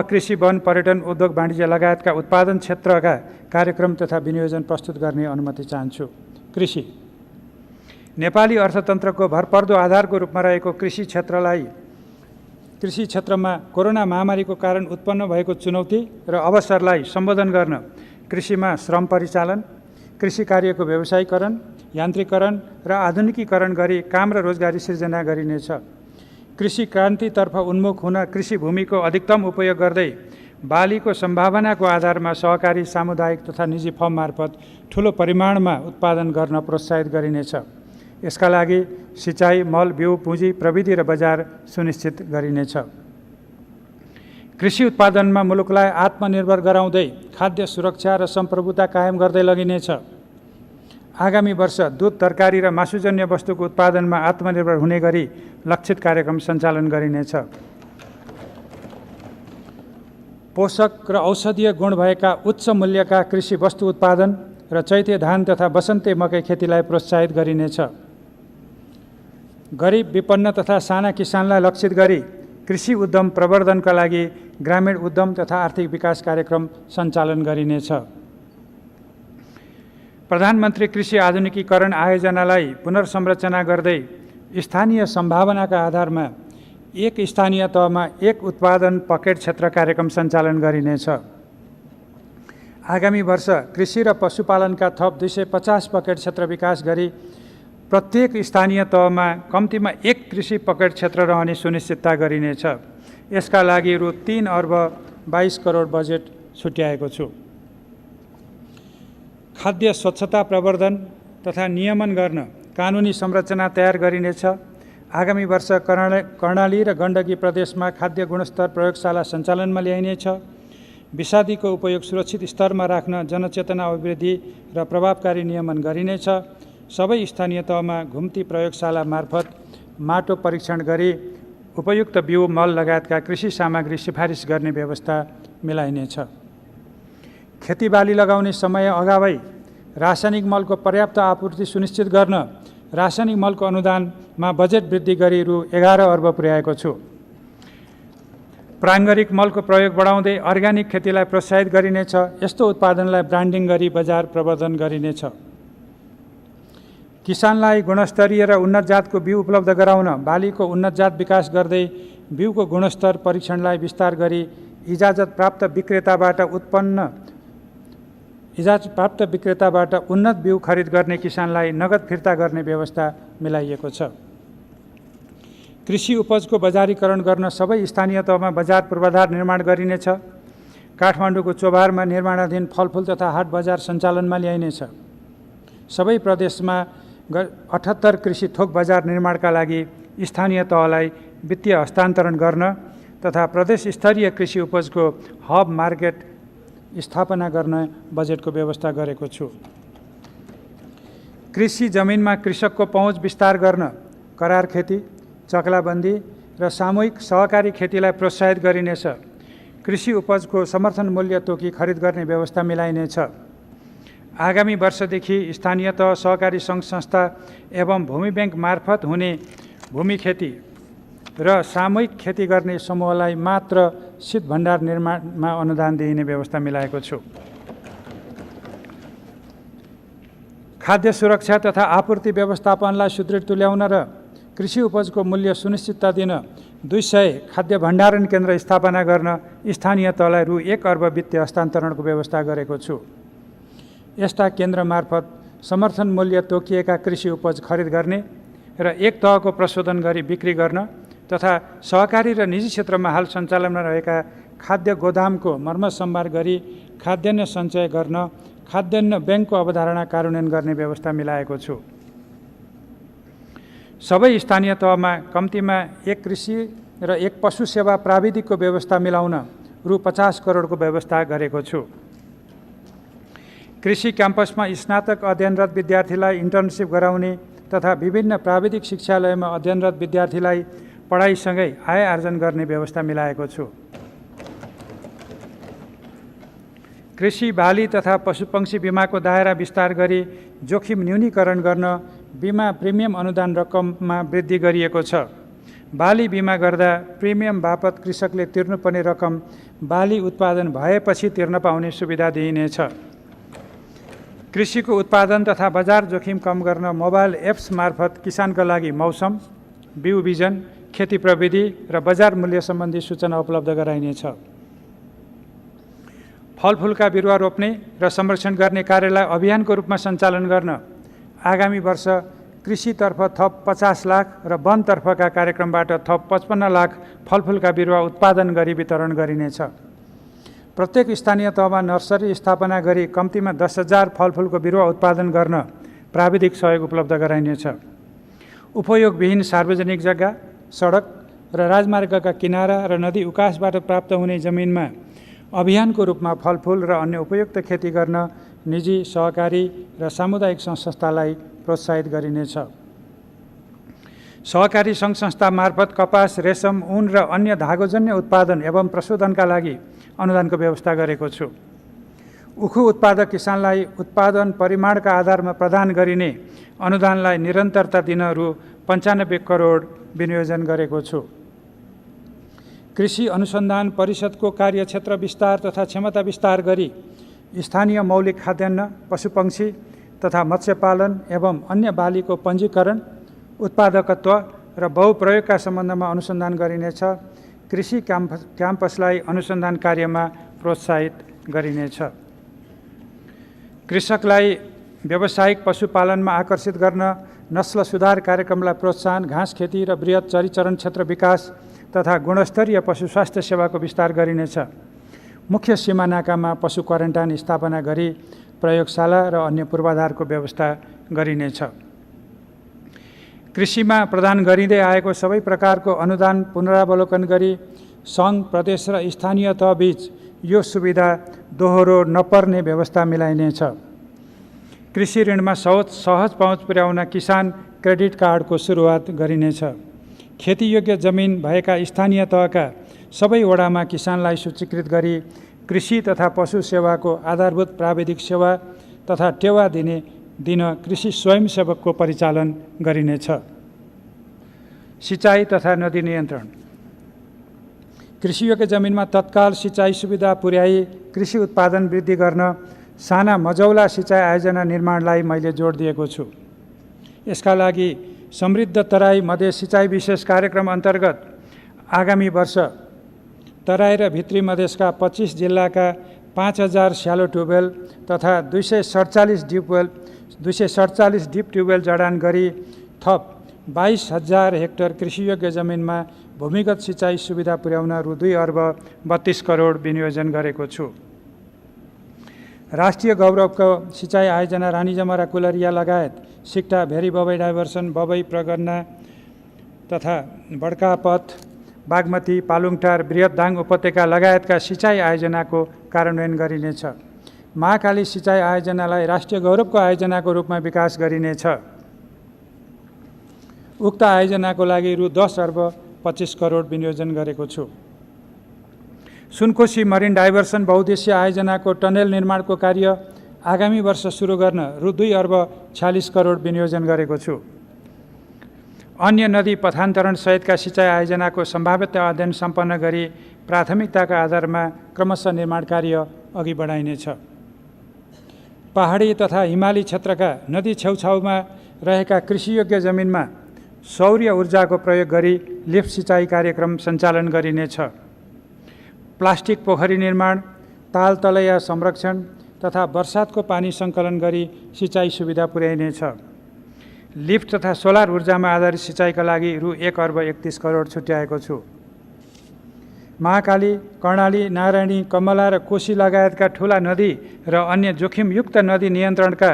कृषि, वन, पर्यटन, उद्योग, वाणिज्य लगायतका उत्पादन क्षेत्रका कार्यक्रम तथा विनियोजन प्रस्तुत गर्ने अनुमति चाहन्छु। कृषि नेपाली अर्थतन्त्रको भरपर्दो आधारको रूपमा रहेको कृषि क्षेत्रमा कोरोना महामारीको कारण उत्पन्न भएको चुनौती र अवसरलाई सम्बोधन गर्न कृषिमा श्रम परिचालन, कृषि कार्यको व्यवसायीकरण, यान्त्रिकरण र आधुनिकीकरण गरी काम र रोजगारी सिर्जना गरिनेछ। कृषि क्रान्तितर्फ उन्मुख हुन कृषि भूमिको अधिकतम उपयोग गर्दै बालीको सम्भावनाको आधारमा सहकारी, सामुदायिक तथा निजी फर्म मार्फत ठूलो परिमाणमा उत्पादन गर्न प्रोत्साहित गरिनेछ। यसका लागि सिँचाइ, मल, बिउ, पुँजी, प्रविधि र बजार सुनिश्चित गरिनेछ। कृषि उत्पादनमा मुलुकलाई आत्मनिर्भर गराउँदै खाद्य सुरक्षा र सम्प्रभुता कायम गर्दै लगिनेछ। आगामी वर्ष दूध, तरकारी र मासुजन्य वस्तुको उत्पादनमा आत्मनिर्भर हुने गरी लक्षित कार्यक्रम सञ्चालन गरिनेछ। पोषक र औषधीय गुण भएका उच्च मूल्यका कृषि वस्तु उत्पादन र चैते धान तथा वसन्ते मकै खेतीलाई प्रोत्साहित गरिनेछ। गरिब, विपन्न तथा साना किसानलाई लक्षित गरी कृषि उद्यम प्रवर्धनका लागि ग्रामीण उद्यम तथा आर्थिक विकास कार्यक्रम सञ्चालन गरिनेछ। प्रधानमन्त्री कृषि आधुनिकीकरण आयोजनालाई पुनर्संरचना गर्दै स्थानीय सम्भावनाका आधारमा एक स्थानीय तहमा एक उत्पादन पकेट क्षेत्र कार्यक्रम सञ्चालन गरिनेछ। आगामी वर्ष कृषि र पशुपालनका थप 250 पकेट क्षेत्र विकास गरी प्रत्येक स्थानीय तहमा कम्तीमा एक कृषि पकेट क्षेत्र रहने सुनिश्चितता गरिनेछ। यसका लागि रु 3 अर्ब 22 करोड बजेट छुट्याएको छु। खाद्य स्वच्छता प्रवर्धन तथा नियमन गर्न कानुनी संरचना तयार गरिनेछ। आगामी वर्ष कर्णाली र गण्डकी प्रदेशमा खाद्य गुणस्तर प्रयोगशाला सञ्चालनमा ल्याइनेछ। विषादीको उपयोग सुरक्षित स्तरमा राख्न जनचेतना अभिवृद्धि र प्रभावकारी नियमन गरिनेछ। सबै स्थानीय तहमा घुम्ती प्रयोगशाला मार्फत माटो परीक्षण गरी उपयुक्त बिउ, मल लगायतका कृषि सामग्री सिफारिस गर्ने व्यवस्था मिलाइनेछ। खेतीबाली लगाउने समय अगावै रासायनिक मलको पर्याप्त आपूर्ति सुनिश्चित गर्न रासायनिक मलको अनुदानमा बजेट वृद्धि गरी रु 11 अर्ब पुर्याएको छु। प्राङ्गारिक मलको प्रयोग बढाउँदै अर्ग्यानिक खेतीलाई प्रोत्साहित गरिनेछ। यस्तो उत्पादनलाई ब्रान्डिङ गरी बजार प्रवर्धन गरिनेछ। किसानलाई गुणस्तरीय र उन्नत जातको बिउ उपलब्ध गराउन बालीको उन्नत जात विकास गर्दै बिउको गुणस्तर परीक्षणलाई विस्तार गरी इजाजत प्राप्त विक्रेताबाट उन्नत बिउ खरिद गर्ने किसानलाई नगद फिर्ता गर्ने व्यवस्था मिलाइएको छ। कृषि उपजको बजारीकरण गर्न सबै स्थानीय तहमा बजार पूर्वाधार निर्माण गरिनेछ। काठमाडौँको चोभारमा निर्माणाधीन फलफुल तथा हाट बजार सञ्चालनमा ल्याइनेछ। सबै प्रदेशमा 78 कृषि थोक बजार निर्माणका लागि स्थानीय तहलाई वित्तीय हस्तान्तरण गर्न तथा प्रदेश स्तरीय कृषि उपजको हब मार्केट स्थापना गर्न बजेटको व्यवस्था गरेको छु। कृषि जमिनमा कृषकको पहुँच विस्तार गर्न करार खेती, चक्लाबन्दी र सामूहिक सहकारी खेतीलाई प्रोत्साहित गरिनेछ। कृषि उपजको समर्थन मूल्य तोकी खरिद गर्ने व्यवस्था मिलाइनेछ। आगामी वर्षदेखि स्थानीय तह, सहकारी सङ्घ संस्था एवं भूमि ब्याङ्क मार्फत हुने भूमि खेती र सामूहिक खेती गर्ने समूहलाई मात्र शीत भण्डार निर्माणमा अनुदान दिइने व्यवस्था मिलाएको छु। खाद्य सुरक्षा तथा आपूर्ति व्यवस्थापनलाई सुदृढ तुल्याउन र कृषि उपजको मूल्य सुनिश्चितता दिन 200 खाद्य भण्डारण केन्द्र स्थापना गर्न स्थानीय तहलाई रु 1 अर्ब वित्तीय हस्तान्तरणको व्यवस्था गरेको छु। यस्ता केन्द्र मार्फत समर्थन मूल्य तोकिएका कृषि उपज खरिद गर्ने र एक तहको प्रशोधन गरी बिक्री गर्न तथा सहकारी र निजी क्षेत्रमा हाल सञ्चालनमा रहेका खाद्य गोदामको मर्मत सम्भार गरी खाद्यान्न सञ्चय गर्न खाद्यान्न ब्याङ्कको अवधारणा कार्यान्वयन गर्ने व्यवस्था मिलाएको छु। सबै स्थानीय तहमा कम्तीमा एक कृषि र एक पशु सेवा प्राविधिकको व्यवस्था मिलाउन रु 50 करोडको व्यवस्था गरेको छु। कृषि क्याम्पसमा स्नातक अध्ययनरत विद्यार्थीलाई इन्टर्नसिप गराउने तथा विभिन्न प्राविधिक शिक्षालयमा अध्ययनरत विद्यार्थीलाई पढाइसँगै आय आर्जन गर्ने व्यवस्था मिलाएको छु। कृषि, बाली तथा पशुपक्षी बिमाको दायरा विस्तार गरी जोखिम न्यूनीकरण गर्न बिमा प्रिमियम अनुदान रकममा वृद्धि गरिएको छ। बाली बिमा गर्दा प्रिमियम बापत कृषकले तिर्नुपर्ने रकम बाली उत्पादन भएपछि तिर्न पाउने सुविधा दिइनेछ। कृषिको उत्पादन तथा बजार जोखिम कम गर्न मोबाइल एप्स मार्फत किसानका लागि मौसम, बिउ बिजन, खेती प्रविधि र बजार मूल्य सम्बन्धी सूचना उपलब्ध गराइनेछ। फलफुलका बिरुवा रोप्ने र संरक्षण गर्ने कार्यलाई अभियानको रूपमा सञ्चालन गर्न आगामी वर्ष कृषितर्फ थप 50 लाख र वनतर्फका कार्यक्रमबाट थप 55 लाख फलफुलका बिरुवा उत्पादन गरी वितरण गरिनेछ। प्रत्येक स्थानीय तहमा नर्सरी स्थापना गरी कम्तीमा 10,000 फलफुलको बिरुवा उत्पादन गर्न प्राविधिक सहयोग उपलब्ध गराइनेछ। उपयोगविहीन सार्वजनिक जग्गा, सडक र राजमार्गका किनारा र नदी उकासबाट प्राप्त हुने जमिनमा अभियानको रूपमा फलफुल र अन्य उपयुक्त खेती गर्न निजी, सहकारी र सामुदायिक सङ्घ-संस्थालाई प्रोत्साहित गरिनेछ। सहकारी सङ्घ-संस्था मार्फत कपास, रेशम, ऊन र अन्य धागोजन्य उत्पादन एवं प्रशोधनका लागि अनुदानको व्यवस्था गरेको छु। उखु उत्पादक किसानलाई उत्पादन परिमाणका आधारमा प्रदान गरिने अनुदानलाई निरन्तरता दिन रु 95 करोड विनियोजन गरेको छु। कृषि अनुसन्धान परिषदको कार्यक्षेत्र विस्तार तथा क्षमता विस्तार गरी स्थानीय मौलिक खाद्यान्न, पशुपक्षी तथा मत्स्यपालन एवं अन्य बालीको पञ्जीकरण, उत्पादकत्व र बहुप्रयोगका सम्बन्धमा अनुसन्धान गरिनेछ। कृषि क्याम्पसलाई अनुसन्धान कार्यमा प्रोत्साहित गरिनेछ। कृषकलाई व्यावसायिक पशुपालनमा आकर्षित गर्न नस्ल सुधार कार्यक्रमलाई प्रोत्साहन, घाँस खेती र बृहत चरीचरण क्षेत्र विकास तथा गुणस्तरीय पशु स्वास्थ्य सेवाको विस्तार गरिनेछ। मुख्य सिमानाकामा पशु क्वारेन्टाइन स्थापना गरी प्रयोगशाला र अन्य पूर्वाधारको व्यवस्था गरिनेछ। कृषिमा प्रदान गरिँदै आएको सबै प्रकारको अनुदान पुनरावलोकन गरी सङ्घ, प्रदेश र स्थानीय तहबीच यो सुविधा दोहोरो नपर्ने व्यवस्था मिलाइनेछ। कृषि ऋणमा सहज पहुँच पुर्याउन किसान क्रेडिट कार्डको सुरुवात गरिनेछ। खेतीयोग्य जमिन भएका स्थानीय तहका सबै वडामा किसानलाई सूचीकृत गरी कृषि तथा पशु सेवाको आधारभूत प्राविधिक सेवा तथा टेवा दिन कृषि स्वयंसेवकको परिचालन गरिनेछ। सिँचाइ तथा नदी नियन्त्रण। कृषियोग्य जमिनमा तत्काल सिँचाइ सुविधा पुर्याई कृषि उत्पादन वृद्धि गर्न साना मझौला सिँचाइ आयोजना निर्माणलाई मैले जोड दिएको छु। यसका लागि समृद्ध तराई मधेस सिँचाइ विशेष कार्यक्रम अन्तर्गत आगामी वर्ष तराई र भित्री मधेसका 25 जिल्लाका 5,000 स्यालो ट्युबवेल तथा 247 डिप ट्युबवेल जडान गरी थप 22,000 हेक्टर कृषियोग्य जमिनमा भूमिगत सिँचाइ सुविधा पुर्याउन रु 2 अर्ब 32 करोड विनियोजन गरेको छु। राष्ट्रिय गौरवको सिँचाइ आयोजना रानी जमरा, कुलरिया लगायत सिक्टा, भेरी बबई डाइभर्सन, बबई प्रगन्ना तथा बड्कापथ, बागमती, पालुङटार, बृहतदाङ उपत्यका लगायतका सिँचाइ आयोजनाको कार्यान्वयन गरिनेछ। महाकाली सिँचाइ आयोजनालाई राष्ट्रिय गौरवको आयोजनाको रूपमा विकास गरिनेछ। उक्त आयोजनाको लागि रु 10 अर्ब 25 करोड विनियोजन गरेको छु। सुनकोशी मरिन डाइभर्सन बहुद्देश्य आयोजनाको टनेल निर्माणको कार्य आगामी वर्ष सुरु गर्न रु 2 अर्ब 46 करोड विनियोजन गरेको छु। अन्य नदी पथान्तरण सहितका सिँचाइ आयोजनाको सम्भाव्यता अध्ययन सम्पन्न गरी प्राथमिकताका आधारमा क्रमशः निर्माण कार्य अघि बढाइनेछ। पहाडी तथा हिमाली क्षेत्रका नदी छेउछाउमा रहेका कृषियोग्य जमिनमा सौर्य ऊर्जाको प्रयोग गरी लिफ्ट सिँचाइ कार्यक्रम सञ्चालन गरिनेछ। प्लास्टिक पोखरी निर्माण, ताल तलैया संरक्षण तथा वर्षातको पानी सङ्कलन गरी सिँचाइ सुविधा पुर्याइनेछ। लिफ्ट तथा सोलर ऊर्जामा आधारित सिँचाइका लागि रु 1 अर्ब 31 करोड छुट्याएको छु। महाकाली, कर्णाली, नारायणी, कमला र कोशी लगायतका ठुला नदी र अन्य जोखिमयुक्त नदी नियन्त्रणका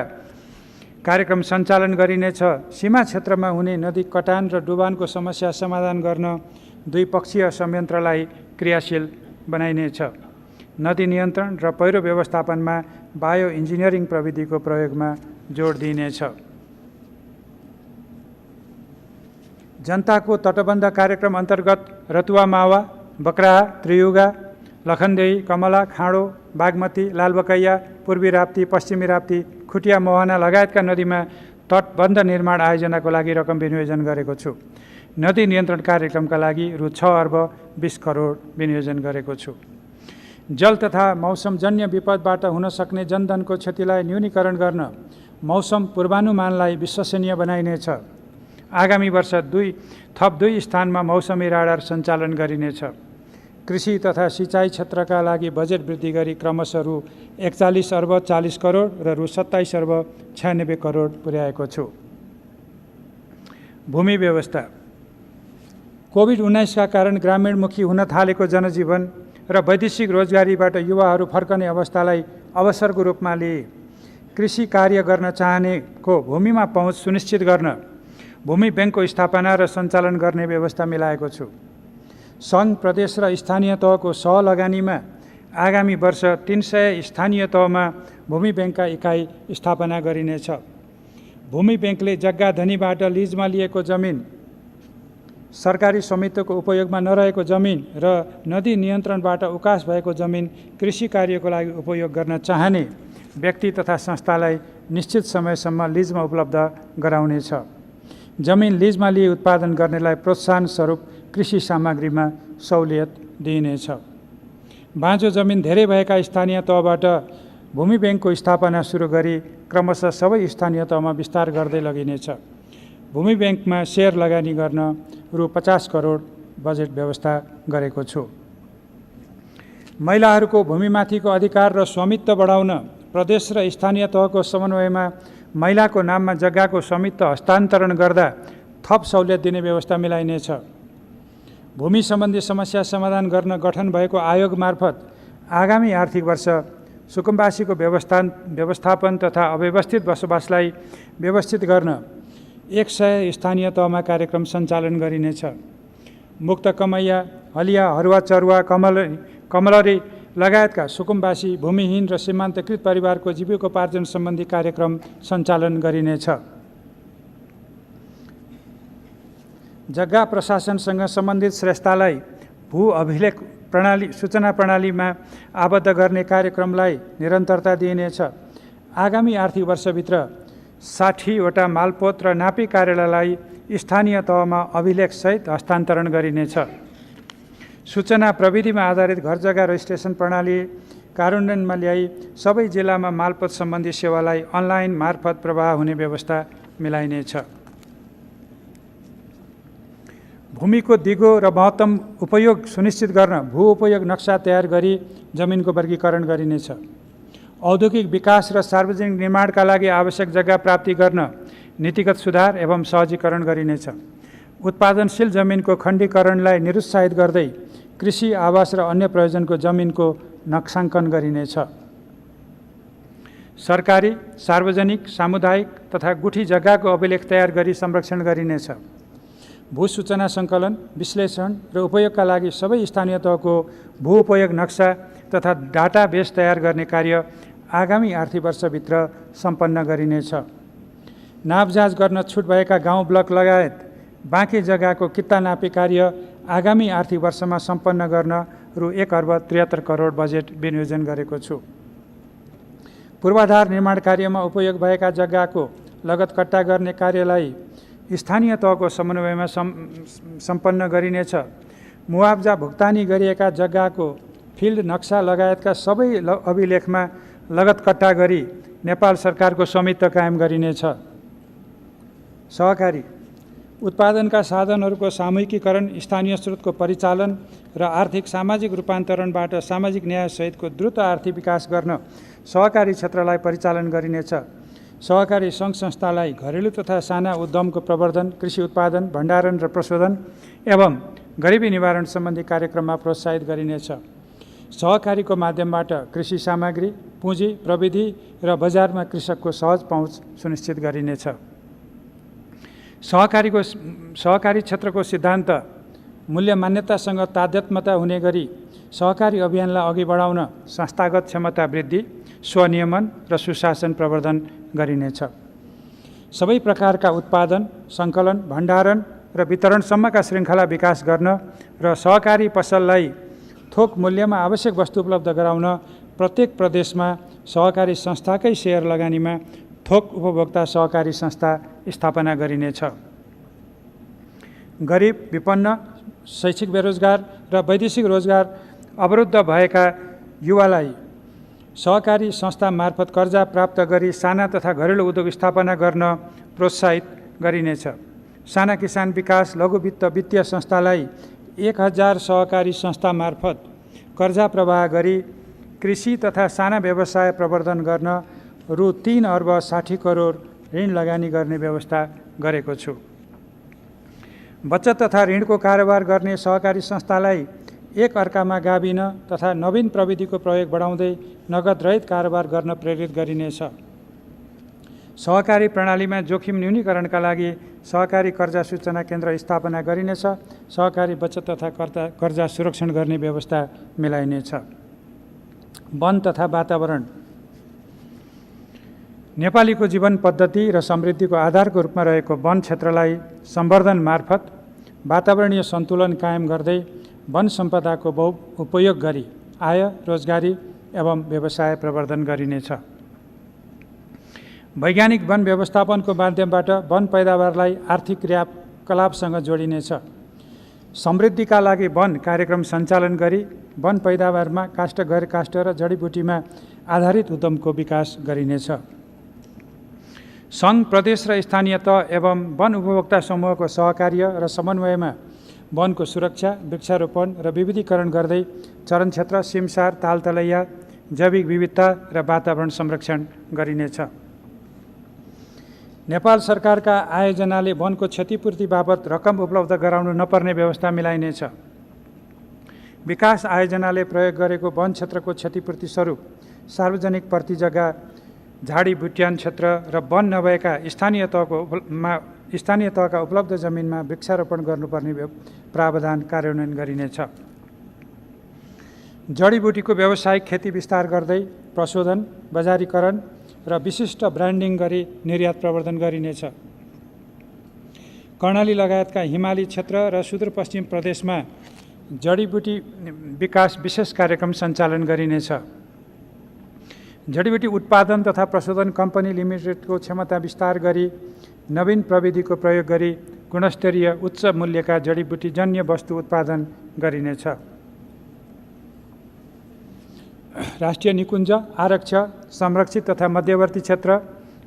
कार्यक्रम सञ्चालन गरिनेछ। सीमा क्षेत्रमा हुने नदी कटान र डुबानको समस्या समाधान गर्न द्विपक्षीय संयन्त्रलाई क्रियाशील बनाइनेछ। नदी नियन्त्रण र पहिरो व्यवस्थापनमा बायो इन्जिनियरिङ प्रविधिको प्रयोगमा जोड दिइनेछ। जनताको तटबन्ध कार्यक्रम अन्तर्गत रतुवा, मावा, बक्राहा, त्रियुगा, लखनदेही, कमला, खाँडो, बागमती, लालबकैया, पूर्वी राप्ती, पश्चिमी राप्ती, खुटिया, मोहना लगायतका नदीमा तटबन्ध निर्माण आयोजनाको लागि रकम विनियोजन गरेको छु। नदी नियन्त्रण कार्यक्रमका लागि रु 6 अर्ब 20 करोड विनियोजन गरेको छु। जल तथा मौसमजन्य विपदबाट हुन सक्ने जनधनको क्षतिलाई न्यूनीकरण गर्न मौसम पूर्वानुमानलाई विश्वसनीय बनाइनेछ। आगामी वर्ष थप दुई स्थानमा मौसमी राडार सञ्चालन गरिनेछ। कृषि तथा सिँचाइ क्षेत्रका लागि बजेट वृद्धि गरी क्रमशः रु 41 अर्ब 40 करोड र रु 27 अर्ब 96 करोड पुर्याएको छु। भूमि व्यवस्था। कोभिड-19 का कारण ग्रामीणमुखी हुन थालेको जनजीवन र वैदेशिक रोजगारीबाट युवाहरू फर्कने अवस्थालाई अवसरको रूपमा लिए कृषि कार्य गर्न चाहनेको भूमिमा पहुँच सुनिश्चित गर्न भूमि ब्याङ्कको स्थापना र सञ्चालन गर्ने व्यवस्था मिलाएको छु। सङ्घ, प्रदेश र स्थानीय तहको सहलगानीमा आगामी वर्ष 300 स्थानीय तहमा भूमि ब्याङ्कका इकाइ स्थापना गरिनेछ। भूमि ब्याङ्कले जग्गा धनीबाट लिजमा लिएको जमिन, सरकारी स्वामित्वको उपयोगमा नरहेको जमिन र नदी नियन्त्रणबाट उकास भएको जमिन कृषि कार्यको लागि उपयोग गर्न चाहने व्यक्ति तथा संस्थालाई निश्चित समयसम्म लिजमा उपलब्ध गराउनेछ। जमिन लिजमा लिए उत्पादन गर्नेलाई प्रोत्साहन स्वरूप कृषि सामग्रीमा सहुलियत दिइनेछ। बाँझो जमिन धेरै भएका स्थानीय तहबाट भूमि ब्याङ्कको स्थापना सुरु गरी क्रमशः सबै स्थानीय तहमा विस्तार गर्दै लगिनेछ। भूमि ब्याङ्कमा सेयर लगानी गर्न रु 50 करोड बजेट व्यवस्था गरेको छु। महिलाहरूको भूमिमाथिको अधिकार र स्वामित्व बढाउन प्रदेश र स्थानीय तहको समन्वयमा महिलाको नाममा जग्गाको स्वामित्व हस्तान्तरण गर्दा थप सहुलियत दिने व्यवस्था मिलाइनेछ। भूमि सम्बन्धी समस्या समाधान गर्न गठन भएको आयोग मार्फत आगामी आर्थिक वर्ष सुकुम्बासीको व्यवस्थापन तथा अव्यवस्थित बसोबासलाई व्यवस्थित गर्न 100 स्थानीय तहमा कार्यक्रम सञ्चालन गरिनेछ। मुक्त कमैया, हलिया, हरुवा चरुवा, कमलरी लगायतका सुकुम्बासी, भूमिहीन र सीमान्तकृत परिवारको जीविकोपार्जन सम्बन्धी कार्यक्रम सञ्चालन गरिनेछ। जग्गा प्रशासनसँग सम्बन्धित श्रेष्ठतालाई भू अभिलेख सूचना प्रणालीमा आबद्ध गर्ने कार्यक्रमलाई निरन्तरता दिइनेछ। आगामी आर्थिक वर्षभित्र 60वटा मालपोत र नापी कार्यालयलाई स्थानीय तहमा अभिलेखसहित हस्तान्तरण गरिनेछ। सूचना प्रविधिमा आधारित घर जग्गा रजिस्ट्रेसन प्रणाली कार्यान्वयनमा ल्याई सबै जिल्लामा मालपोत सम्बन्धी सेवालाई अनलाइन मार्फत प्रवाह हुने व्यवस्था मिलाइनेछ। भूमिको दिगो र महत्तम उपयोग सुनिश्चित गर्न भू उपयोग नक्सा तयार गरी जमिनको वर्गीकरण गरिनेछ। औद्योगिक विकास र सार्वजनिक निर्माणका लागि आवश्यक जग्गा प्राप्ति गर्न नीतिगत सुधार एवं सहजीकरण गरिनेछ। उत्पादनशील जमिनको खण्डीकरणलाई निरुत्साहित गर्दै कृषि, आवास र अन्य प्रयोजनको जमिनको नक्साङ्कन गरिनेछ। सरकारी, सार्वजनिक, सामुदायिक तथा गुठी जग्गाको अभिलेख तयार गरी संरक्षण गरिनेछ। भू सूचना सङ्कलन, विश्लेषण र उपयोगका लागि सबै स्थानीय तहको भू उपयोग नक्सा तथा डाटाबेस तयार गर्ने कार्य आगामी आर्थिक वर्षभित्र सम्पन्न गरिनेछ। नापजाँच गर्न छुट भएका गाउँ, ब्लक लगायत बाँकी जग्गाको किता नापी कार्य आगामी आर्थिक वर्षमा सम्पन्न गर्न रु 1 अर्ब 73 करोड बजेट विनियोजन गरेको छु। पूर्वाधार निर्माण कार्यमा उपयोग भएका जग्गाको लगत कट्टा गर्ने कार्यलाई स्थानीय तहको समन्वयमा सम्पन्न गरिनेछ। मुआब्जा भुक्तानी गरिएका जग्गाको फिल्ड नक्सा लगायतका सबै अभिलेखमा लगत कट्टा गरी नेपाल सरकारको स्वामित्व कायम गरिनेछ। सहकारी उत्पादनका साधनहरूको सामूहिकीकरण, स्थानीय स्रोतको परिचालन र आर्थिक सामाजिक रूपान्तरणबाट सामाजिक न्यायसहितको द्रुत आर्थिक विकास गर्न सहकारी क्षेत्रलाई परिचालन गरिनेछ। सहकारी सङ्घ संस्थालाई घरेलु तथा साना उद्यमको प्रवर्धन, कृषि उत्पादन, भण्डारण र प्रशोधन एवं गरिबी निवारण सम्बन्धी कार्यक्रममा प्रोत्साहित गरिनेछ। सहकारीको माध्यमबाट कृषि सामग्री, पुँजी, प्रविधि र बजारमा कृषकको सहज पहुँच सुनिश्चित गरिनेछ। सहकारी क्षेत्रको सिद्धान्त मूल्य मान्यतासँग तादात्म्यता हुने गरी सहकारी अभियानलाई अघि बढाउन संस्थागत क्षमता वृद्धि, स्वनियमन र सुशासन प्रवर्धन गरिनेछ। सबै प्रकारका उत्पादन, सङ्कलन, भण्डारण र वितरणसम्मका श्रृङ्खला विकास गर्न र सहकारी पसललाई थोक मूल्यमा आवश्यक वस्तु उपलब्ध गराउन प्रत्येक प्रदेशमा सहकारी संस्थाकै सेयर लगानीमा थोक उपभोक्ता सहकारी संस्था स्थापना गरिनेछ। गरिब, विपन्न, शैक्षिक बेरोजगार र वैदेशिक रोजगार अवरुद्ध भएका युवालाई सहकारी संस्था मार्फत कर्जा प्राप्त गरी साना तथा घरेलु उद्योग स्थापना गर्न प्रोत्साहित गरिनेछ। साना किसान विकास लघु वित्त वित्तीय संस्थालाई 1000 सहकारी संस्था मार्फत कर्जा प्रवाह गरी कृषि तथा साना व्यवसाय प्रवर्धन गर्न रु 3 अर्ब 60 करोड ऋण लगानी गर्ने व्यवस्था गरेको छु। बचत तथा ऋणको कारोबार गर्ने सहकारी संस्थालाई एक अर्कामा गाभिन तथा नवीन प्रविधिको प्रयोग बढाउँदै नगद रहित कारोबार गर्न प्रेरित गरिनेछ। सहकारी प्रणालीमा जोखिम न्यूनीकरणका लागि सहकारी कर्जा सूचना केन्द्र स्थापना गरिनेछ। सहकारी बचत तथा कर्जा सुरक्षण गर्ने व्यवस्था मिलाइनेछ। वन तथा वातावरण नेपालीको जीवन पद्धति र समृद्धिको आधारको रूपमा रहेको वन क्षेत्रलाई सम्वर्धन मार्फत वातावरणीय सन्तुलन कायम गर्दै वन सम्पदाको बहु उपयोग गरी आय, रोजगारी एवं व्यवसाय प्रवर्धन गरिनेछ। वैज्ञानिक वन व्यवस्थापनको माध्यमबाट वन पैदावारलाई आर्थिक क्रियाकलापसँग जोडिनेछ। समृद्धिका लागि वन कार्यक्रम सञ्चालन गरी वन पैदावारमा काष्ठ, गैर काष्ठ र जडीबुटीमा आधारित उद्यमको विकास गरिनेछ। सङ्घ, प्रदेश र स्थानीय तह एवं वन उपभोक्ता समूहको सहकार्य र समन्वयमा वनको सुरक्षा, वृक्षारोपण र विविधीकरण गर्दै चरण क्षेत्र, सिमसार, तालतलैया, जैविक विविधता र वातावरण संरक्षण गरिनेछ। नेपाल सरकारका आयोजनाले वनको क्षतिपूर्ति बाबत रकम उपलब्ध गराउनु नपर्ने व्यवस्था मिलाइनेछ। विकास आयोजनाले प्रयोग गरेको वन क्षेत्रको क्षतिपूर्ति स्वरूप सार्वजनिक पर्ती जग्गा, झाडी बुट्यान क्षेत्र र वन नभएका स्थानीय तहका उपलब्ध जमिनमा वृक्षारोपण गर्नुपर्ने प्रावधान कार्यान्वयन गरिनेछ। जडीबुटीको व्यावसायिक खेती विस्तार गर्दै प्रशोधन, बजारीकरण र विशिष्ट ब्रान्डिङ गरी निर्यात प्रवर्धन गरिनेछ। कर्णाली लगायतका हिमाली क्षेत्र र सुदूरपश्चिम प्रदेशमा जडीबुटी विकास विशेष कार्यक्रम सञ्चालन गरिनेछ। जडीबुटी उत्पादन तथा प्रशोधन कम्पनी लिमिटेडको क्षमता विस्तार गरी नवीन प्रविधिको प्रयोग गरी गुणस्तरीय उच्च मूल्यका जडीबुटीजन्य वस्तु उत्पादन गरिनेछ। राष्ट्रिय निकुञ्ज, आरक्ष, संरक्षित तथा मध्यवर्ती क्षेत्र,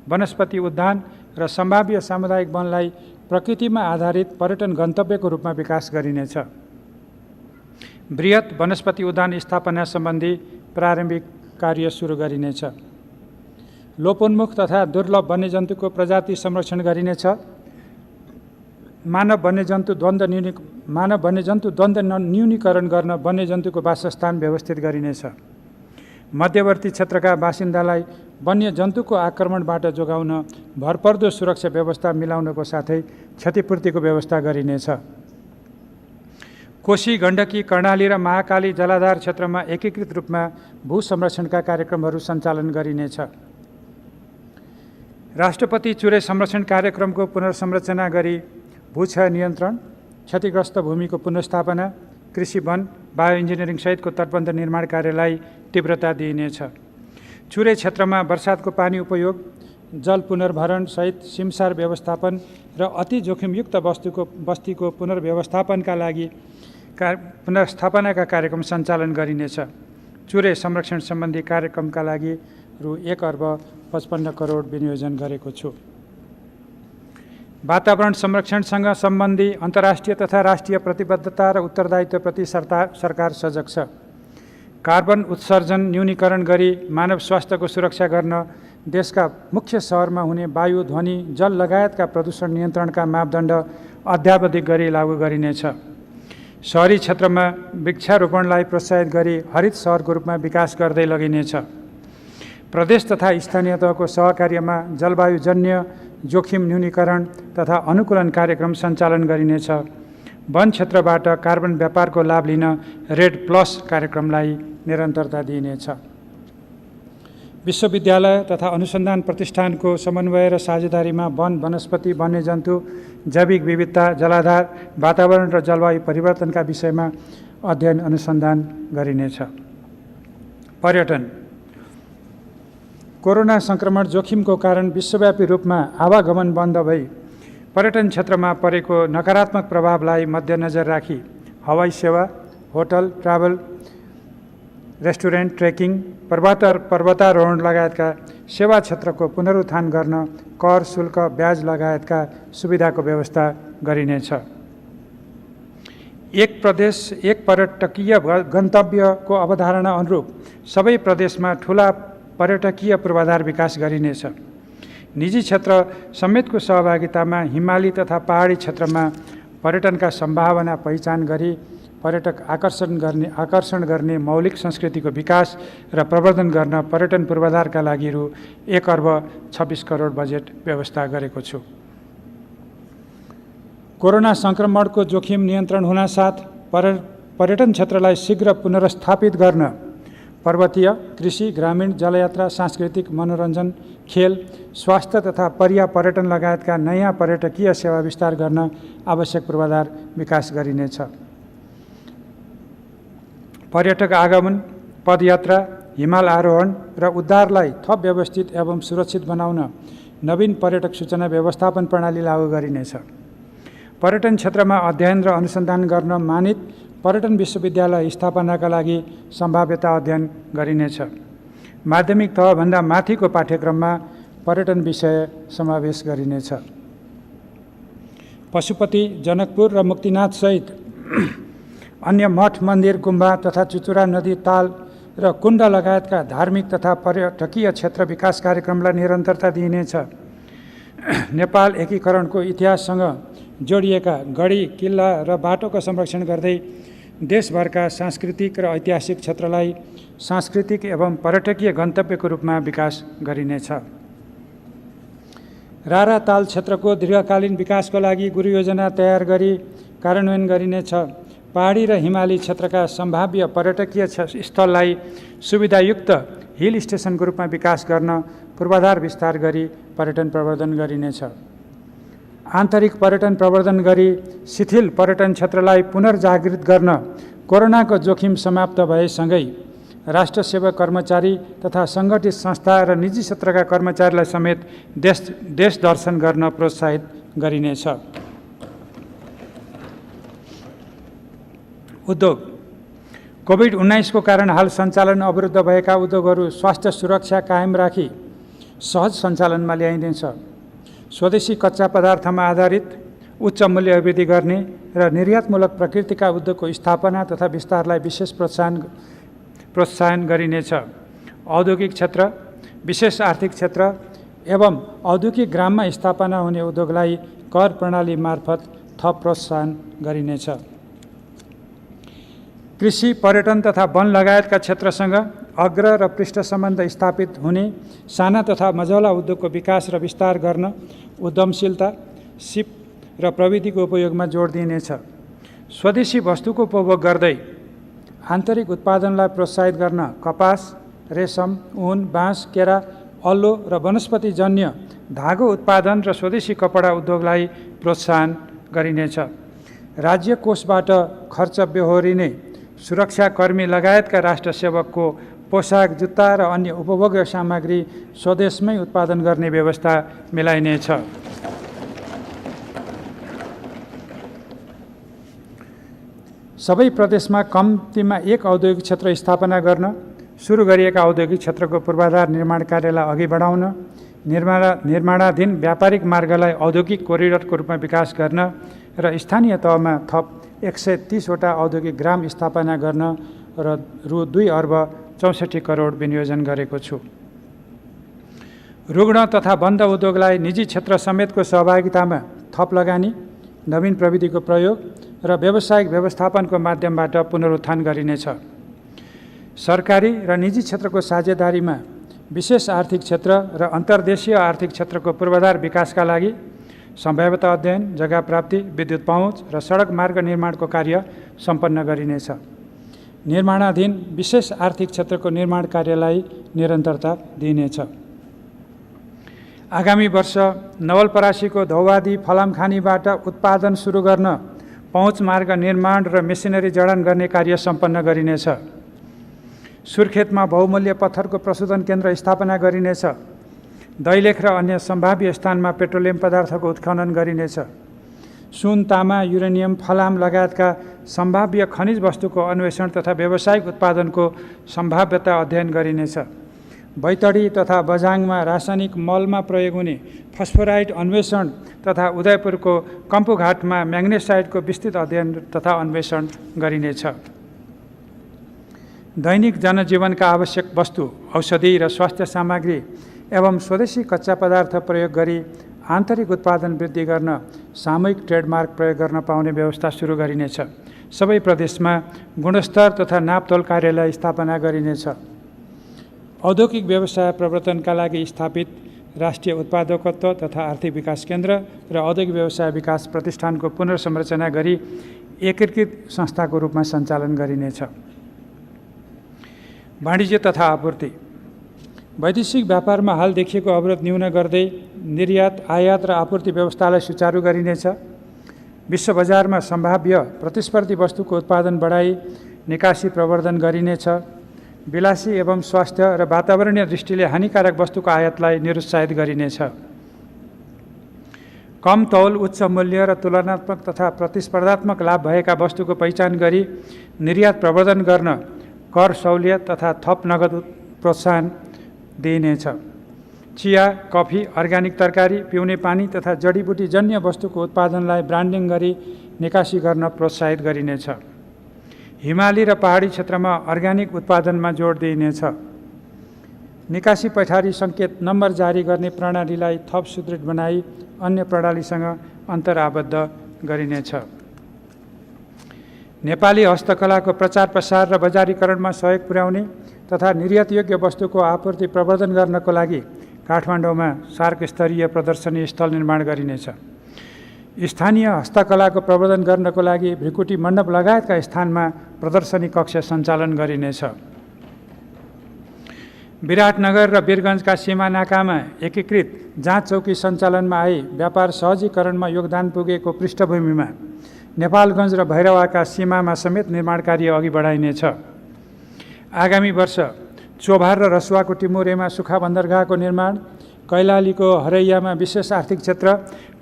वनस्पति उद्यान र सम्भाव्य सामुदायिक वनलाई प्रकृतिमा आधारित पर्यटन गन्तव्यको रूपमा विकास गरिनेछ। बृहत वनस्पति उद्यान स्थापना सम्बन्धी प्रारम्भिक कार्य सुरु गरिनेछ। लोपोन्मुख तथा दुर्लभ वन्यजन्तुको प्रजाति संरक्षण गरिनेछ। मानव वन्यजन्तु द्वन्द्व न्यूनीकरण गर्न वन्यजन्तुको वासस्थान व्यवस्थित गरिनेछ। मध्यवर्ती क्षेत्रका बासिन्दालाई वन्यजन्तुको आक्रमणबाट जोगाउन भरपर्दो सुरक्षा व्यवस्था मिलाउनको साथै क्षतिपूर्तिको व्यवस्था गरिनेछ। कोशी, गण्डकी, कर्णाली र महाकाली जलाधार क्षेत्रमा एकीकृत रूपमा भू संरक्षणका कार्यक्रमहरू सञ्चालन गरिनेछ। राष्ट्रपति चुरे संरक्षण कार्यक्रमको पुनर्संरचना गरी भूक्षय नियन्त्रण, क्षतिग्रस्त भूमिको पुनर्स्थापना, कृषि, वन, बायो इन्जिनियरिङ सहितको तटबन्ध निर्माण कार्यलाई तीव्रता दिइनेछ। चुरे क्षेत्रमा वर्षातको पानी उपयोग, जल पुनर्भरण सहित सिमसार व्यवस्थापन र अति जोखिमयुक्त बस्तीको पुनर्व्यवस्थापनका लागि पुनर्स्थापनाका कार्यक्रम सञ्चालन गरिनेछ। चुरे संरक्षण सम्बन्धी कार्यक्रमका लागि रु 1 अर्ब 55 करोड विनियोजन गरेको छु। वातावरण संरक्षणसँग सम्बन्धी अन्तर्राष्ट्रिय तथा राष्ट्रिय प्रतिबद्धता र उत्तरदायित्वप्रति सरकार सजग छ। कार्बन उत्सर्जन न्यूनीकरण गरी मानव स्वास्थ्यको सुरक्षा गर्न देशका मुख्य शहरमा हुने वायु, ध्वनि, जल लगायतका प्रदूषण नियन्त्रणका मापदण्ड अद्यावधिक गरी लागू गरिनेछ। शहरी क्षेत्रमा वृक्षारोपणलाई प्रोत्साहित गरी हरित सहरको रूपमा विकास गर्दै लगिनेछ। प्रदेश तथा स्थानीय तहको सहकार्यमा जलवायुजन्य जोखिम न्यूनीकरण तथा अनुकूलन कार्यक्रम सञ्चालन गरिनेछ। वन क्षेत्रबाट कार्बन व्यापारको लाभ लिन रेड प्लस कार्यक्रमलाई निरन्तरता दिइनेछ। विश्वविद्यालय तथा अनुसन्धान प्रतिष्ठानको समन्वय र साझेदारीमा वन, वनस्पति, वन्यजन्तु, जैविक विविधता, जलाधार, वातावरण र जलवायु परिवर्तनका विषयमा अध्ययन अनुसन्धान गरिनेछ। पर्यटन कोरोना संक्रमण जोखिमको कारण विश्वव्यापी रूपमा आवागमन बन्द भई पर्यटन क्षेत्रमा परेको नकारात्मक प्रभावलाई मध्यनजर राखी हवाई सेवा, होटल, ट्राभल रेस्टुरेन्ट, ट्रेकिङ, पर्वतारोहण लगायतका सेवा क्षेत्रको पुनरुत्थान गर्न कर, शुल्क, ब्याज लगायतका सुविधाको व्यवस्था गरिनेछ। एक प्रदेश एक पर्यटकीय गन्तव्यको अवधारणा अनुरूप सबै प्रदेशमा ठुला पर्यटकीय पूर्वाधार विकास गरिनेछ। निजी क्षेत्र समेतको सहभागितामा हिमाली तथा पहाडी क्षेत्रमा पर्यटनका सम्भावना पहिचान गरी पर्यटक आकर्षण गर्ने मौलिक संस्कृतिको विकास र प्रवर्धन गर्न पर्यटन पूर्वाधारका लागि रु 1 अर्ब 26 करोड बजेट व्यवस्था गरेको छु। कोरोना संक्रमणको जोखिम नियन्त्रण हुनासाथ पर्यटन क्षेत्रलाई शीघ्र पुनर्स्थापित गर्न पर्वतीय, कृषि, ग्रामीण, जलयात्रा, सांस्कृतिक, मनोरञ्जन, खेल, स्वास्थ्य तथा पर्यटन लगायतका नयाँ पर्यटकीय सेवा विस्तार गर्न आवश्यक पूर्वाधार विकास गरिनेछ। पर्यटक आगमन, पदयात्रा, हिमाल आरोहण र उद्धारलाई थप व्यवस्थित एवं सुरक्षित बनाउन नवीन पर्यटक सूचना व्यवस्थापन प्रणाली लागू गरिनेछ। पर्यटन क्षेत्रमा अध्ययन र अनुसन्धान गर्न मानित पर्यटन विश्वविद्यालय स्थापनाका लागि सम्भाव्यता अध्ययन गरिनेछ। माध्यमिक तहभन्दा माथिको पाठ्यक्रममा पर्यटन विषय समावेश गरिनेछ। पशुपति, जनकपुर र मुक्तिनाथ सहित अन्य मठ, मन्दिर, गुम्बा तथा चुचुरा नदी, ताल र कुण्ड लगायतका धार्मिक तथा पर्यटकीय क्षेत्र विकास कार्यक्रमलाई निरन्तरता दिइनेछ। नेपाल एकीकरणको इतिहाससँग जोडिएका गढी, किल्ला र बाटोको संरक्षण गर्दै देशभरका सांस्कृतिक र ऐतिहासिक क्षेत्रलाई सांस्कृतिक एवं पर्यटकीय गन्तव्यको रूपमा विकास गरिनेछ। रारा ताल क्षेत्रको दीर्घकालीन विकासको लागि गुरु योजना तयार गरी कार्यान्वयन गरिनेछ। पहाडी र हिमाली क्षेत्रका सम्भाव्य पर्यटकीय स्थललाई सुविधायुक्त हिल स्टेसनको रूपमा विकास गर्न पूर्वाधार विस्तार गरी पर्यटन प्रवर्धन गरिनेछ। आन्तरिक पर्यटन प्रवर्धन गरी शिथिल पर्यटन क्षेत्रलाई पुनर्जागृत गर्न कोरोनाको जोखिम समाप्त भएसँगै राष्ट्र सेवक कर्मचारी तथा सङ्गठित संस्था र निजी क्षेत्रका कर्मचारीलाई समेत देश दर्शन गर्न प्रोत्साहित गरिनेछ। उद्योग कोभिड-19 को कारण हाल सञ्चालन अवरुद्ध भएका उद्योगहरू स्वास्थ्य सुरक्षा कायम राखी सहज सञ्चालनमा ल्याइनेछ। स्वदेशी कच्चा पदार्थमा आधारित उच्च मूल्य अभिवृद्धि गर्ने र निर्यातमूलक प्रकृतिका उद्योगको स्थापना तथा विस्तारलाई विशेष प्रोत्साहन गरिनेछ। औद्योगिक क्षेत्र, विशेष आर्थिक क्षेत्र एवं औद्योगिक ग्राममा स्थापना हुने उद्योगलाई कर प्रणाली मार्फत थप प्रोत्साहन गरिनेछ। कृषि, पर्यटन तथा वन लगायतका क्षेत्रसँग अग्र र पृष्ठ सम्बन्ध स्थापित हुने साना तथा मझौला उद्योगको विकास र विस्तार गर्न उद्यमशीलता, सिप र प्रविधिको उपयोगमा जोड दिइनेछ। स्वदेशी वस्तुको उपभोग गर्दै आन्तरिक उत्पादनलाई प्रोत्साहित गर्न कपास, रेशम, ऊन, बाँस, केरा, अल्लो र वनस्पतिजन्य धागो उत्पादन र स्वदेशी कपडा उद्योगलाई प्रोत्साहन गरिनेछ। राज्य कोषबाट खर्च बेहोरिने सुरक्षाकर्मी लगायतका राष्ट्र सेवकको पोसाक, जुत्ता र अन्य उपभोग्य सामग्री स्वदेशमै उत्पादन गर्ने व्यवस्था मिलाइनेछ। सबै प्रदेशमा कम्तीमा एक औद्योगिक क्षेत्र स्थापना गर्न, सुरु गरिएका औद्योगिक क्षेत्रको पूर्वाधार निर्माण कार्यलाई अघि बढाउन, निर्माणाधीन व्यापारिक मार्गलाई औद्योगिक कोरिडोरको रूपमा विकास गर्न र स्थानीय तहमा थप 130 वटा औद्योगिक ग्राम स्थापना गर्न र रु 2 अर्ब 64 करोड विनियोजन गरेको छु। रुग्ण तथा बन्द उद्योगलाई निजी क्षेत्र समेतको सहभागितामा थप लगानी, नवीन प्रविधिको प्रयोग र व्यावसायिक व्यवस्थापनको माध्यमबाट पुनरुत्थान गरिनेछ। सरकारी र निजी क्षेत्रको साझेदारीमा विशेष आर्थिक क्षेत्र र अन्तर्देशीय आर्थिक क्षेत्रको पूर्वाधार विकासका लागि सम्भाव्यता अध्ययन, जग्गा प्राप्ति, विद्युत पहुँच र सडक मार्ग निर्माणको कार्य सम्पन्न गरिनेछ। निर्माणाधीन विशेष आर्थिक क्षेत्रको निर्माण कार्यलाई निरन्तरता दिइनेछ। आगामी वर्ष नवलपरासीको धौवादी फलामखानीबाट उत्पादन सुरु गर्न पहुँच मार्ग निर्माण र मेसिनरी जडान गर्ने कार्य सम्पन्न गरिनेछ। सुर्खेतमा बहुमूल्य पत्थरको प्रशोधन केन्द्र स्थापना गरिनेछ। दैलेख र अन्य सम्भाव्य स्थानमा पेट्रोलियम पदार्थको उत्खनन गरिनेछ। सुन, तामा, युरेनियम, फलाम लगायतका सम्भाव्य खनिज वस्तुको अन्वेषण तथा व्यावसायिक उत्पादनको सम्भाव्यता अध्ययन गरिनेछ। बैतडी तथा बझाङमा रासायनिक मलमा प्रयोग हुने फस्फोराइड अन्वेषण तथा उदयपुरको कम्पुघाटमा म्याग्नेसाइडको विस्तृत अध्ययन तथा अन्वेषण गरिनेछ। दैनिक जनजीवनका आवश्यक वस्तु, औषधि र स्वास्थ्य सामग्री एवं स्वदेशी कच्चा पदार्थ प्रयोग गरी आन्तरिक उत्पादन वृद्धि गर्न सामूहिक ट्रेडमार्क प्रयोग गर्न पाउने व्यवस्था सुरु गरिनेछ। सबै प्रदेशमा गुणस्तर तथा नापतोल कार्यालय स्थापना गरिनेछ। औद्योगिक व्यवसाय प्रवर्तनका लागि स्थापित राष्ट्रिय उत्पादकत्व तथा आर्थिक विकास केन्द्र र औद्योगिक व्यवसाय विकास प्रतिष्ठानको पुनर्संरचना गरी एकीकृत संस्थाको रूपमा सञ्चालन गरिनेछ। वाणिज्य तथा आपूर्ति। वैदेशिक व्यापारमा हाल देखिएको अवरोध न्यून गर्दै निर्यात, आयात र आपूर्ति व्यवस्थालाई सुचारू गरिनेछ। विश्व बजारमा सम्भाव्य प्रतिस्पर्धी वस्तुको उत्पादन बढाई निकासी प्रवर्धन गरिनेछ। विलासी एवं स्वास्थ्य र वातावरणीय दृष्टिले हानिकारक वस्तुको आयातलाई निरुत्साहित गरिनेछ। कम तौल, उच्च मूल्य र तुलनात्मक तथा प्रतिस्पर्धात्मक लाभ भएका वस्तुको पहिचान गरी निर्यात प्रवर्धन गर्न कर सहुलियत तथा थप नगद प्रोत्साहन दिइनेछ। चिया, कफी, अर्ग्यानिक तरकारी, पिउने पानी तथा जडीबुटी जन्य वस्तुको उत्पादनलाई ब्रान्डिङ गरी निकासी गर्न प्रोत्साहित गरिनेछ। हिमाली र पहाडी क्षेत्रमा अर्ग्यानिक उत्पादनमा जोड दिइनेछ। निकासी पैठारी सङ्केत नम्बर जारी गर्ने प्रणालीलाई थप सुदृढ बनाई अन्य प्रणालीसँग अन्तर्आबद्ध गरिनेछ। नेपाली हस्तकलाको प्रचार प्रसार र बजारीकरणमा सहयोग पुर्याउने तथा निर्यातयोग्य वस्तुको आपूर्ति प्रवर्धन गर्नको लागि काठमाडौँमा सार्क स्तरीय प्रदर्शनी स्थल निर्माण गरिनेछ। स्थानीय हस्तकलाको प्रवर्धन गर्नको लागि भृकुटी मण्डप लगायतका स्थानमा प्रदर्शनी कक्ष सञ्चालन गरिनेछ। विराटनगर र वीरगञ्जका सीमा नाकामा एकीकृत जाँच चौकी सञ्चालनमा आई व्यापार सहजीकरणमा योगदान पुगेको पृष्ठभूमिमा नेपालगञ्ज र भैरवाका सीमामा समेत निर्माण कार्य अघि बढाइनेछ। आगामी वर्ष चोभार र रसुवाको टिमुरेमा सुखा बन्दरगाहको निर्माण, कैलालीको हरैयामा विशेष आर्थिक क्षेत्र,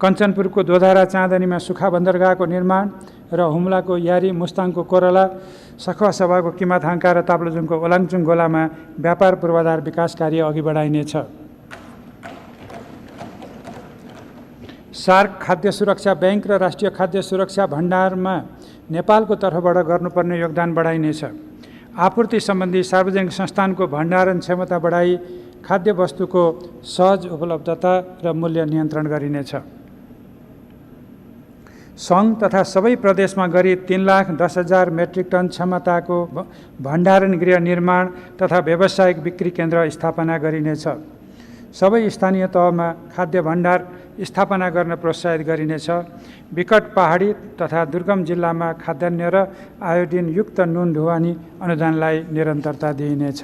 कञ्चनपुरको दोधारा चाँदनीमा सुखा बन्दरगाहको निर्माण र हुम्लाको यारी, मुस्ताङको कोरला, सखुवासभाको किमाथाङका र ताप्लेजुङको ओलाङचुङ गोलामा व्यापार पूर्वाधार विकास कार्य अघि बढाइनेछ। सार्क खाद्य सुरक्षा बैंक र राष्ट्रिय खाद्य सुरक्षा भण्डारमा नेपालको तर्फबाट गर्नुपर्ने योगदान बढाइनेछ। आपूर्ति सम्बन्धी सार्वजनिक संस्थानको भण्डारण क्षमता बढाई खाद्य वस्तुको सहज उपलब्धता र मूल्य नियन्त्रण गरिनेछ। सङ्घ तथा सबै प्रदेशमा गरी 3,10,000 मेट्रिक टन क्षमताको भण्डारण गृह निर्माण तथा व्यावसायिक बिक्री केन्द्र स्थापना गरिनेछ। सबै स्थानीय तहमा खाद्य भण्डार स्थापना गर्न प्रोत्साहित गरिनेछ। विकट पहाडी तथा दुर्गम जिल्लामा खाद्यान्न र आयोडिनयुक्त नुन ढुवानी अनुदानलाई निरन्तरता दिइनेछ।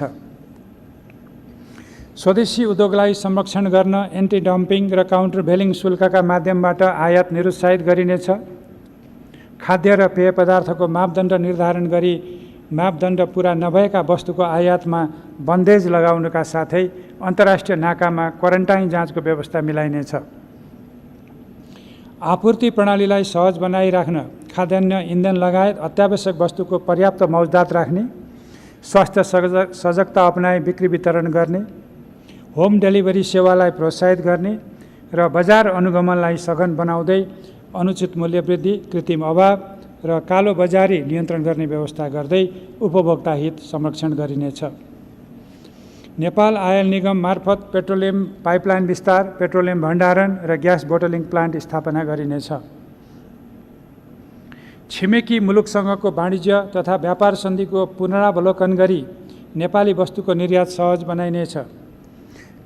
स्वदेशी उद्योगलाई संरक्षण गर्न एन्टी डम्पिङ र काउन्टर भेलिङ शुल्कका माध्यमबाट आयात निरुत्साहित गरिनेछ। खाद्य र पेय पदार्थको मापदण्ड निर्धारण गरी मापदण्ड पुरा नभएका वस्तुको आयातमा बन्देज लगाउनुका साथै अन्तर्राष्ट्रिय नाकामा क्वारेन्टाइन जाँचको व्यवस्था मिलाइनेछ। आपूर्ति प्रणालीलाई सहज बनाइराख्न खाद्यान्न, इन्धन लगायत अत्यावश्यक वस्तुको पर्याप्त मौजदात राख्ने, स्वास्थ्य सजगता अपनाई बिक्री वितरण गर्ने, होम डेलिभरी सेवालाई प्रोत्साहित गर्ने र बजार अनुगमनलाई सघन बनाउँदै अनुचित मूल्य वृद्धि, कृत्रिम अभाव र कालो बजारी नियन्त्रण गर्ने व्यवस्था गर्दै उपभोक्ता हित संरक्षण गरिनेछ। नेपाल आयल निगम मार्फत पेट्रोलियम पाइपलाइन विस्तार, पेट्रोलियम भण्डारण र ग्यास बोटलिङ प्लान्ट स्थापना गरिनेछ। छिमेकी मुलुकसँगको वाणिज्य तथा व्यापार सन्धिको पुनरावलोकन गरी नेपाली वस्तुको निर्यात सहज बनाइनेछ।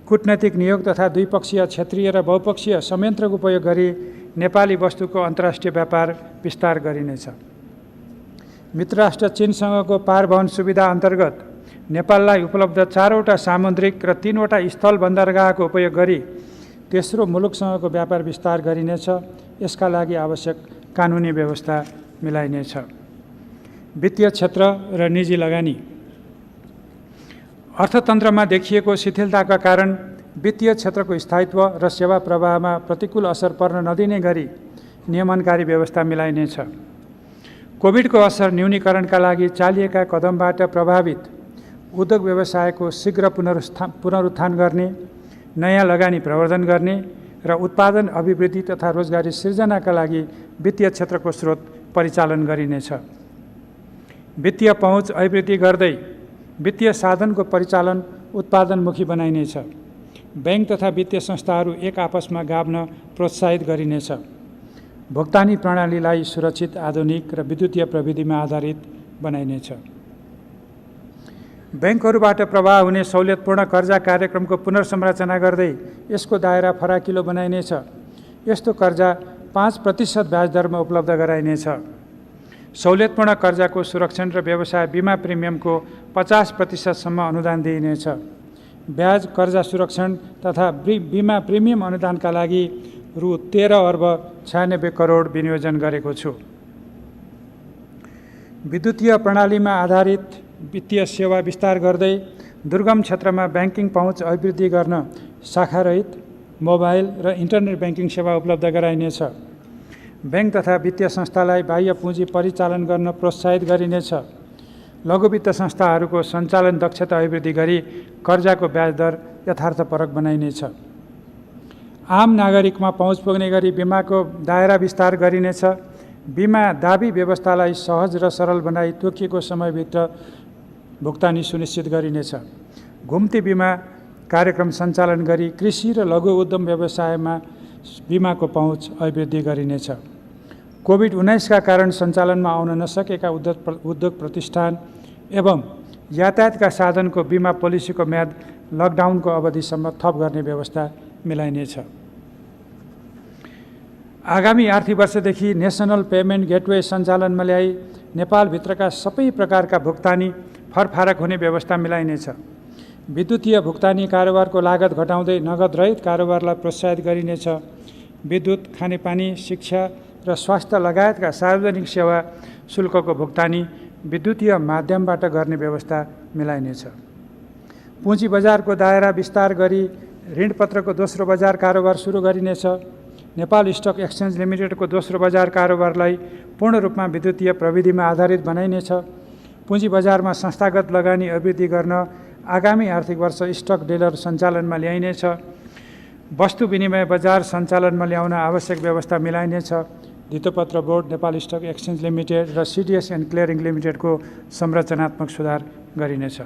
कूटनैतिक नियोग तथा द्विपक्षीय, क्षेत्रीय र बहुपक्षीय संयन्त्रको उपयोग गरी नेपाली वस्तुको अन्तर्राष्ट्रिय व्यापार विस्तार गरिनेछ। मित्र राष्ट्र चीनसँगको पारवहन सुविधा अन्तर्गत नेपाललाई उपलब्ध 4वटा सामुद्रिक र 3वटा स्थल बन्दरगाहको उपयोग गरी तेस्रो मुलुकसँगको व्यापार विस्तार गरिनेछ। यसका लागि आवश्यक कानुनी व्यवस्था मिलाइनेछ। वित्तीय क्षेत्र र निजी लगानी। अर्थतन्त्रमा देखिएको शिथिलताका कारण वित्तीय क्षेत्रको स्थायित्व र सेवा प्रवाहमा प्रतिकूल असर पर्न नदिने गरी नियमनकारी व्यवस्था मिलाइनेछ। कोभिडको असर न्यूनीकरणका लागि चालिएका कदमबाट प्रभावित उद्योग व्यवसायको शीघ्र पुनरुत्थान गर्ने, नयाँ लगानी प्रवर्धन गर्ने र उत्पादन अभिवृद्धि तथा रोजगारी सिर्जनाका लागि वित्तीय क्षेत्रको स्रोत परिचालन गरिनेछ। वित्तीय पहुँच अभिवृद्धि गर्दै वित्तीय साधनको परिचालन उत्पादनमुखी बनाइनेछ। बैंक तथा वित्तीय संस्थाहरू एक आपसमा गाभ्न प्रोत्साहित गरिनेछ। भुक्तानी प्रणालीलाई सुरक्षित, आधुनिक र विद्युतीय प्रविधिमा आधारित बनाइनेछ। बैंकहरूबाट प्रवाह हुने सहुलियतपूर्ण कर्जा कार्यक्रमको पुनर्संरचना गर्दै यसको दायरा फराकिलो बनाइनेछ। यस्तो कर्जा 5% ब्याज दरमा उपलब्ध गराइनेछ। सहुलियतपूर्ण कर्जाको सुरक्षण र व्यवसाय बिमा प्रिमियमको 50% अनुदान दिइनेछ। ब्याज कर्जा सुरक्षण तथा बिमा प्रिमियम अनुदानका लागि रु 13 अर्ब 96 करोड विनियोजन गरेको छु। विद्युतीय प्रणालीमा आधारित वित्तीय सेवा विस्तार गर्दै दुर्गम क्षेत्रमा ब्याङ्किङ पहुँच अभिवृद्धि गर्न शाखारहित मोबाइल र इन्टरनेट ब्याङ्किङ सेवा उपलब्ध गराइनेछ। बैंक तथा वित्तीय संस्थालाई बाह्य पुँजी परिचालन गर्न प्रोत्साहित गरिनेछ। लघु वित्त संस्थाहरूको सञ्चालन दक्षता अभिवृद्धि गरी कर्जाको ब्याज दर यथार्थपरक बनाइनेछ। आम नागरिकमा पहुँच पुग्ने गरी बिमाको दायरा विस्तार गरिनेछ। बिमा दाबी व्यवस्थालाई सहज र सरल बनाई तोकिएको समयभित्र भुक्तानी सुनिश्चित गरिनेछ। घुम्ती बिमा कार्यक्रम सञ्चालन गरी कृषि र लघु उद्यम व्यवसायमा बिमाको पहुँच अभिवृद्धि गरिनेछ। कोभिड-19 का कारण सञ्चालनमा आउन नसकेका उद्योग प्रतिष्ठान एवं यातायातका साधनको बिमा पोलिसीको म्याद लकडाउनको अवधिसम्म थप गर्ने व्यवस्था मिलाइनेछ। आगामी आर्थिक वर्षदेखि नेसनल पेमेन्ट गेटवे सञ्चालनमा ल्याई नेपालभित्रका सबै प्रकारका भुक्तानी फरफारक हुने व्यवस्था मिलाइनेछ। विद्युतीय भुक्तानी कारोबारको लागत घटाउँदै नगद रहित कारोबारलाई प्रोत्साहित गरिनेछ। विद्युत, खानेपानी, शिक्षा र स्वास्थ्य लगायतका सार्वजनिक सेवा शुल्कको भुक्तानी विद्युतीय माध्यमबाट गर्ने व्यवस्था मिलाइनेछ। पुँजी बजारको दायरा विस्तार गरी ऋणपत्रको दोस्रो बजार कारोबार सुरु गरिनेछ। नेपाल स्टक एक्सचेन्ज लिमिटेडको दोस्रो बजार कारोबारलाई पूर्ण रूपमा विद्युतीय प्रविधिमा आधारित बनाइनेछ। पुँजी बजारमा संस्थागत लगानी अभिवृद्धि गर्न आगामी आर्थिक वर्ष स्टक डिलर सञ्चालनमा ल्याइनेछ। वस्तु विनिमय बजार सञ्चालनमा ल्याउन आवश्यक व्यवस्था मिलाइनेछ। धितोपत्र बोर्ड, नेपाल स्टक एक्सचेन्ज लिमिटेड र सिडिएस एन्ड क्लियरिङ लिमिटेडको संरचनात्मक सुधार गरिनेछ।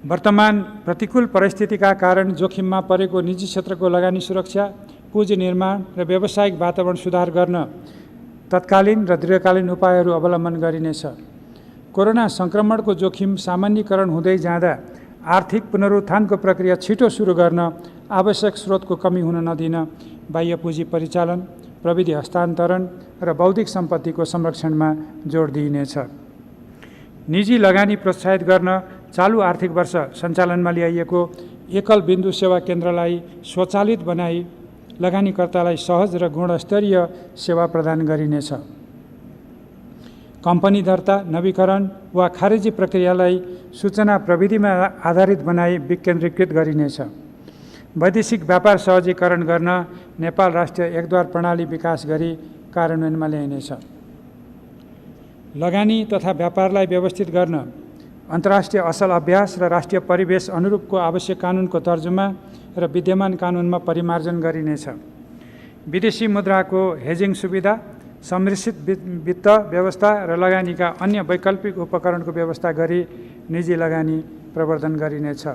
वर्तमान प्रतिकूल परिस्थितिका कारण जोखिममा परेको निजी क्षेत्रको लगानी सुरक्षा, पुँजी निर्माण र व्यावसायिक वातावरण सुधार गर्न तत्कालीन र दीर्घकालीन उपायहरू अवलम्बन गरिनेछ। कोरोना सङ्क्रमणको जोखिम सामान्यीकरण हुँदै जाँदा आर्थिक पुनरुत्थानको प्रक्रिया छिटो सुरु गर्न आवश्यक स्रोतको कमी हुन नदिन बाह्य पुँजी परिचालन, प्रविधि हस्तान्तरण र बौद्धिक सम्पत्तिको संरक्षणमा जोड दिइनेछ। निजी लगानी प्रोत्साहित गर्न चालु आर्थिक वर्ष सञ्चालनमा ल्याइएको एकल बिन्दु सेवा केन्द्रलाई स्वचालित बनाई लगानीकर्तालाई सहज र गुणस्तरीय सेवा प्रदान गरिनेछ। कम्पनी दर्ता, नवीकरण वा खारेजी प्रक्रियालाई सूचना प्रविधिमा आधारित बनाई विकेन्द्रीकृत गरिनेछ। वैदेशिक व्यापार सहजीकरण गर्न नेपाल राष्ट्रिय एकद्वार प्रणाली विकास गरी कार्यान्वयनमा ल्याइनेछ। लगानी तथा व्यापारलाई व्यवस्थित गर्न अन्तर्राष्ट्रिय असल अभ्यास र राष्ट्रिय परिवेश अनुरूपको आवश्यक कानुनको तर्जुमा र विद्यमान कानुनमा परिमार्जन गरिनेछ। विदेशी मुद्राको हेजिङ सुविधा, सम्मिश्रित वित्त व्यवस्था र लगानीका अन्य वैकल्पिक उपकरणको व्यवस्था गरी निजी लगानी प्रवर्धन गरिनेछ।